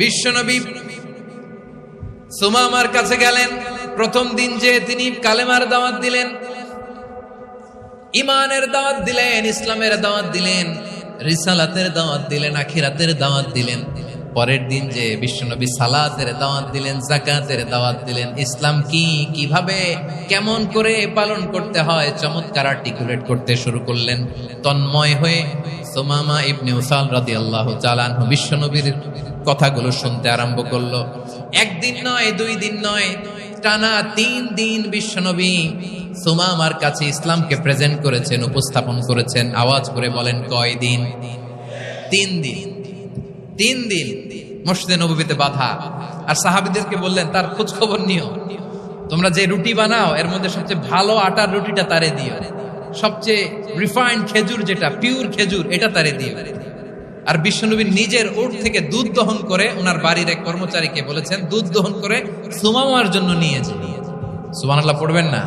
বিশ্বনবী সুমামার কাছে গেলেন। প্রথম দিন যে তিনি কালেমার দাওয়াত দিলেন, ইমানের দাওয়াত দিলেন, ইসলামের দাওয়াত দিলেন, রিসালাতের দাওয়াত দিলেন, আখিরাতের দাওয়াত দিলেন। পরের দিন যে বিশ্বনবী সালাতের দাওয়াত দিলেন, যাকাতের দাওয়াত দিলেন, ইসলাম কি, কিভাবে, কেমন করে পালন করতে হয় চমৎকার আর্টিকুলেট করতে শুরু করলেন। তন্ময় হয়ে সুমামা ইবনে উসাল রাদিয়াল্লাহু তাআলা আনহু বিশ্বনবীর কথাগুলো শুনতে আরম্ভ করলো। একদিন নয়, 2 দিন নয়, টানা 3 দিন বিশ্বনবী সুমামার কাছে ইসলামকে প্রেজেন্ট করেছেন, উপস্থাপন করেছেন। আওয়াজ করে বলেন, কয় দিন? 3 দিন। 3 দিন মসজিদে নববীতে বাধা। আর সাহাবীদেরকে বললেন, তার খোঁজ খবর নিও, তোমরা যে রুটি বানাও এর মধ্যে সবচেয়ে ভালো আটার রুটিটা তারে দিও, সবচেয়ে রিফাইন্ড খেজুর, যেটা পিওর খেজুর, এটা তারে দিও। আর বিশ্বনবী নিজের ওট থেকে দুধ দহন করে ওনার বাড়ির এক কর্মচারীকে বলেছেন, দুধ দহন করে সুমামার জন্য নিয়ে যে। সুবহানাল্লাহ পড়বেন না?